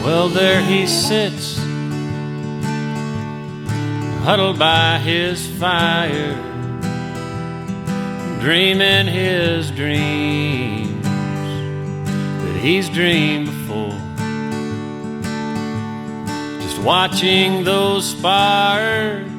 Well, there he sits, huddled by his fire, dreaming his dreams that he's dreamed before. Just watching those sparks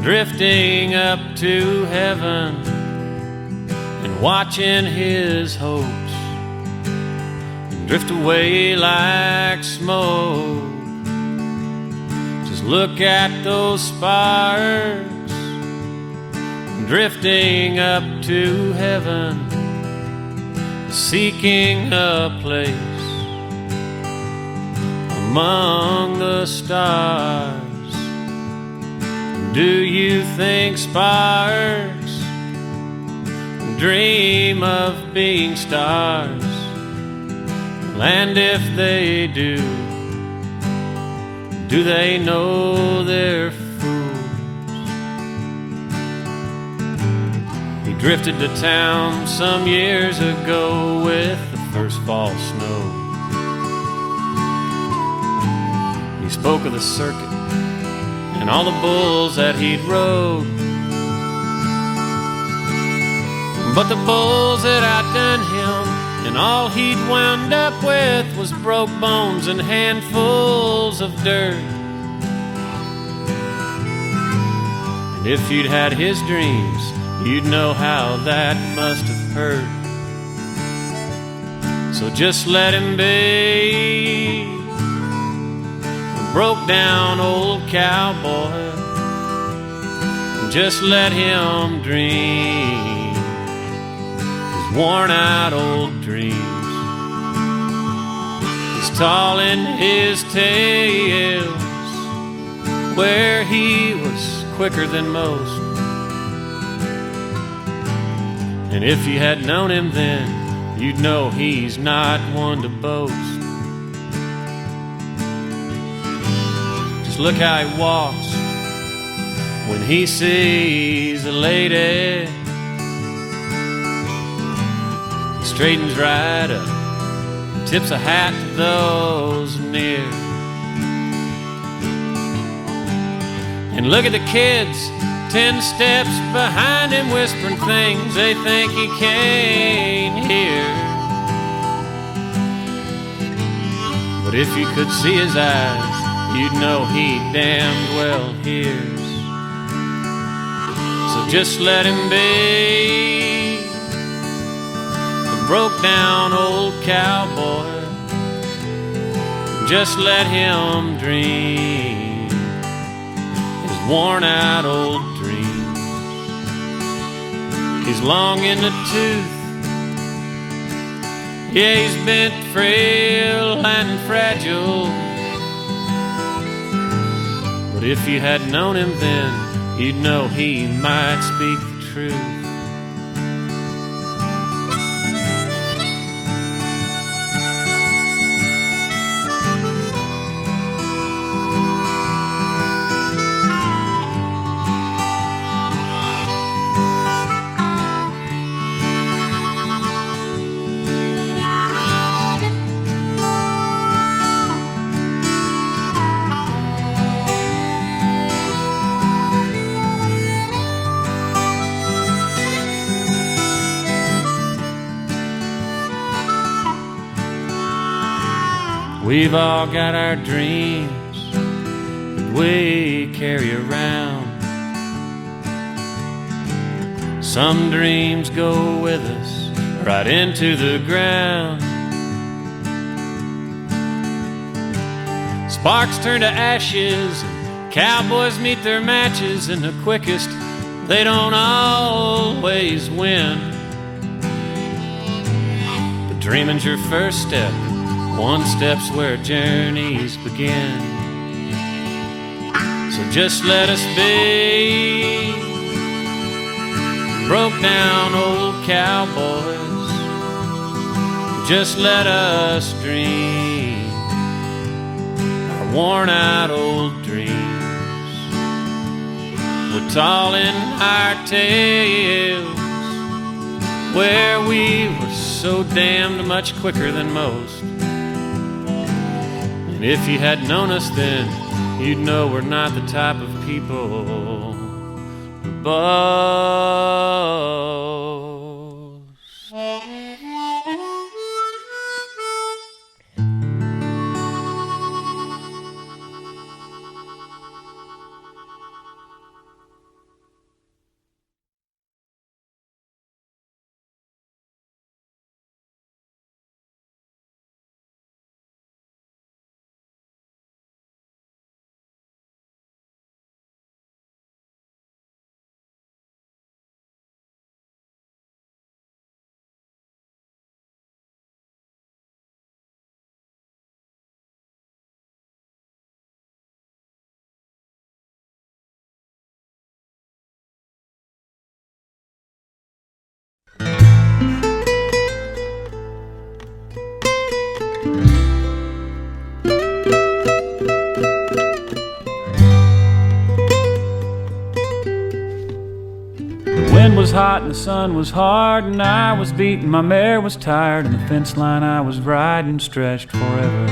drifting up to heaven, and watching his hopes drift away like smoke. Just look at those sparks drifting up to heaven, seeking a place among the stars. Do you think sparks dream of being stars? And if they do they know they're fools? He drifted to town some years ago with the first fall snow. He spoke of the circuit and all the bulls that he'd rode, but the bulls that outdone him, and all he'd wound up with was broke bones and handfuls of dirt. And if you'd had his dreams, you'd know how that must have hurt. So just let him be a broke down old cowboy. Just let him dream worn out old dreams. He's tall in his tales, where he was quicker than most. And if you had known him then, you'd know he's not one to boast. Just look how he walks when he sees a lady. Straightens right up, tips a hat to those near. And look at the kids 10 steps behind him, whispering things they think he can't hear. But if you could see his eyes, you'd know he damned well hears. So just let him be broke down old cowboy. Just let him dream his worn out old dreams. He's long in the tooth, yeah, he's bent, frail and fragile. But if you had known him then, you'd know he might speak the truth. We've all got our dreams that we carry around. Some dreams go with us right into the ground. Sparks turn to ashes, and cowboys meet their matches, and the quickest, they don't always win. But dreaming's your first step. One step's where journeys begin. So just let us be broke down old cowboys. Just let us dream our worn out old dreams. We're tall in our tales, where we were so damned much quicker than most. And if you had known us then, you'd know we're not the type of people who boast. The wind was hot and the sun was hard, and I was beaten, my mare was tired, and the fence line I was riding stretched forever.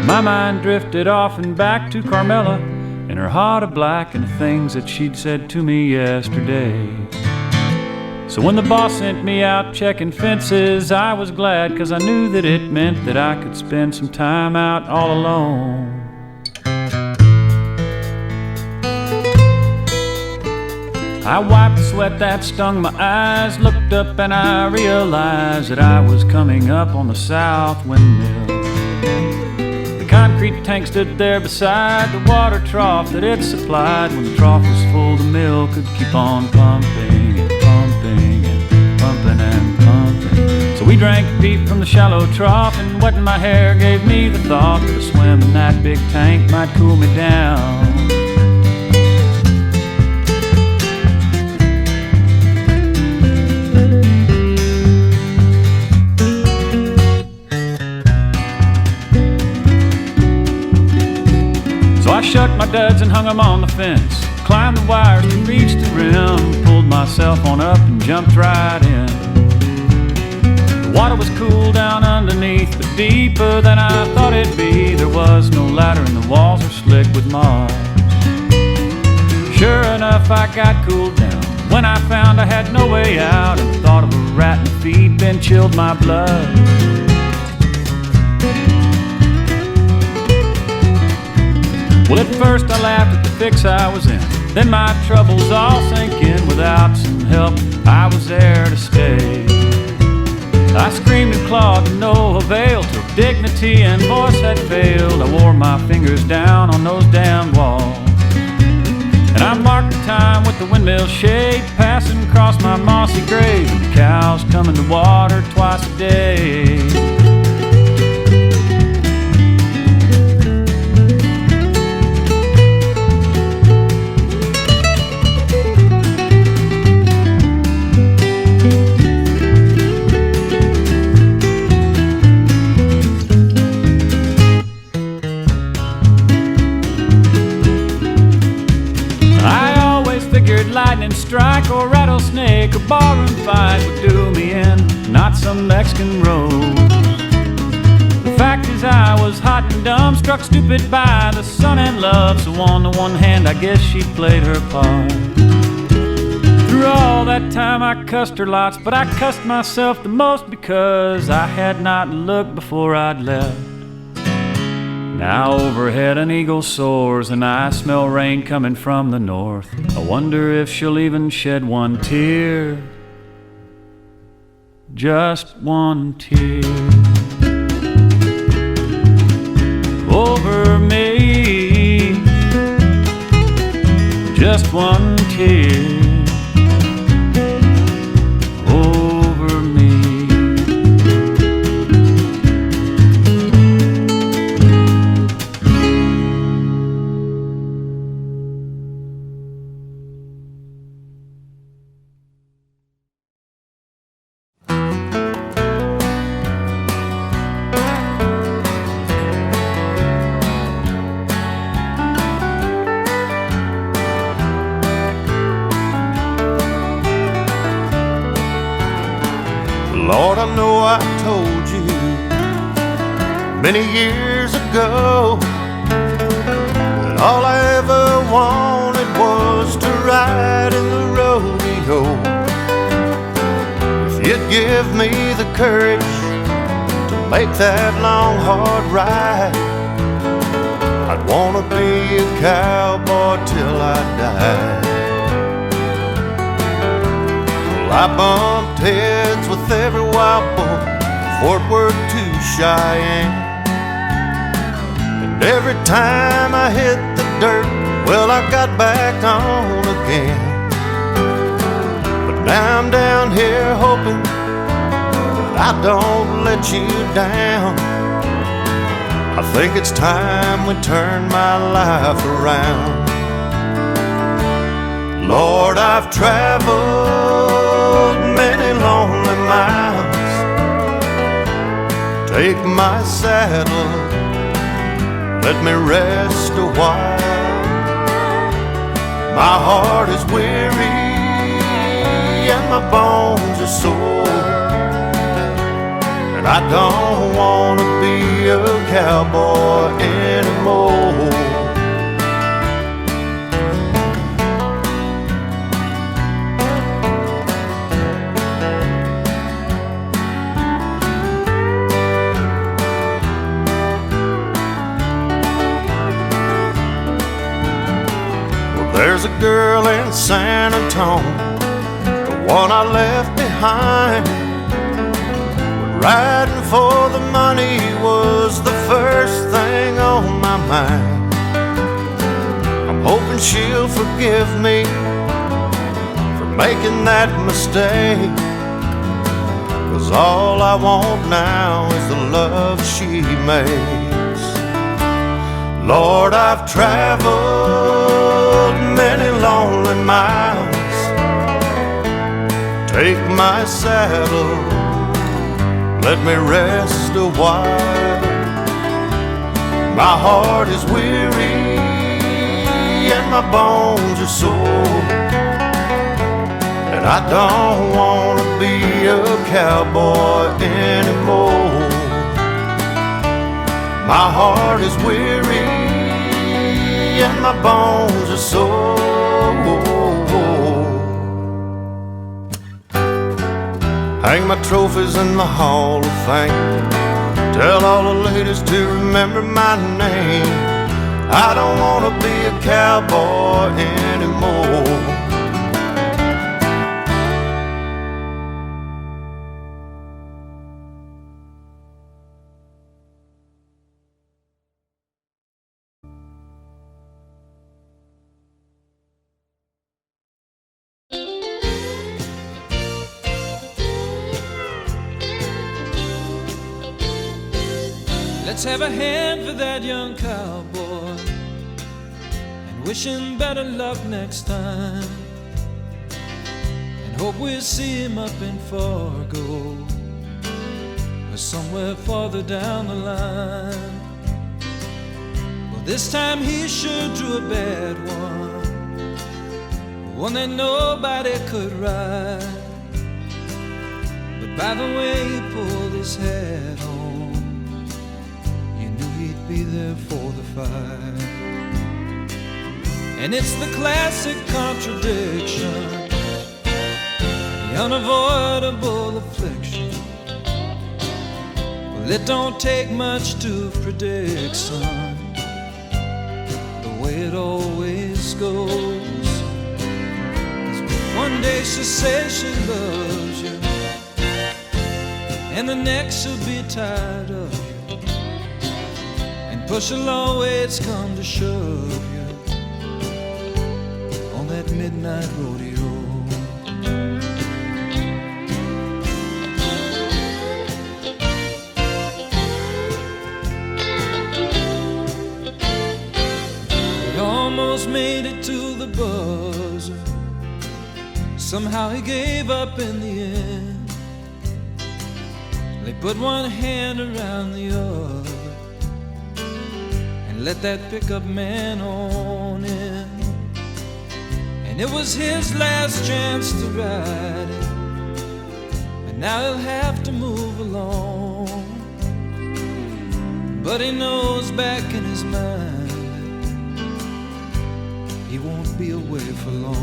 My mind drifted off and back to Carmela, and her heart of black, and the things that she'd said to me yesterday. So when the boss sent me out checking fences, I was glad, 'cause I knew that it meant that I could spend some time out all alone. I wiped the sweat that stung my eyes, looked up and I realized that I was coming up on the south windmill. The concrete tank stood there beside the water trough that it supplied. When the trough was full, the mill could keep on pumping and pumping and pumping and pumping. So we drank deep from the shallow trough, and wetting my hair gave me the thought that a swim in that big tank might cool me down. I shook my duds and hung them on the fence, climbed the wires to reach the rim, pulled myself on up and jumped right in. The water was cool down underneath, but deeper than I thought it'd be. There was no ladder and the walls were slick with moss. Sure enough, I got cooled down when I found I had no way out, and the thought of a rat in the feed bin chilled my blood. Well, at first I laughed at the fix I was in, then my troubles all sank in. Without some help, I was there to stay. I screamed and clawed to no avail, till dignity and voice had failed. I wore my fingers down on those damn walls, and I marked the time with the windmill shade passing across my mossy grave, and the cows coming to water twice a day. Lightning strike or rattlesnake or barroom fight would do me in, not some Mexican rose. The fact is I was hot and dumb, struck stupid by the sun and love. So on the one hand, I guess she played her part. Through all that time I cussed her lots, but I cussed myself the most because I had not looked before I'd left. Now overhead an eagle soars, and I smell rain coming from the north. I wonder if she'll even shed one tear, just one tear, over me, just one tear. many years ago that all I ever wanted was to ride in the rodeo. If you'd give me the courage to make that long, hard ride, I'd wanna be a cowboy till I die. Well, I bumped heads with every wild bull, Fort Worth to Cheyenne, and every time I hit the dirt, well, I got back on again. But now I'm down here hoping that I don't let you down. I think it's time we turn my life around. Lord, I've traveled many lonely miles. Take my saddle, let me rest a while. My heart is weary and my bones are sore, and I don't wanna be a cowboy anymore. There's a girl in San Antonio, the one I left behind, when riding for the money was the first thing on my mind. I'm hoping she'll forgive me for making that mistake, 'cause all I want now is the love she makes. Lord, I've traveled many lonely miles. Take my saddle, let me rest a while. My heart is weary and my bones are sore, and I don't wanna be a cowboy anymore. My heart is weary and my bones are sore. Hang my trophies in the Hall of Fame. Tell all the ladies to remember my name. I don't wanna be a cowboy anymore. Let's have a hand for that young cowboy and wish him better luck next time, and hope we'll see him up in Fargo or somewhere farther down the line. Well, this time he sure drew a bad one that nobody could ride. But by the way he pulled his hat on, be there for the fight. And it's the classic contradiction, the unavoidable affliction. Well, it don't take much to predict, son, the way it always goes. 'Cause one day she'll say she loves you, and the next she'll be tired of you. Push will always come to shove you on that midnight rodeo. He almost made it to the buzzer. Somehow he gave up in the end. They put one hand around the other, let that pickup man on in. And it was his last chance to ride it, and now he'll have to move along. but he knows back in his mind he won't be away for long.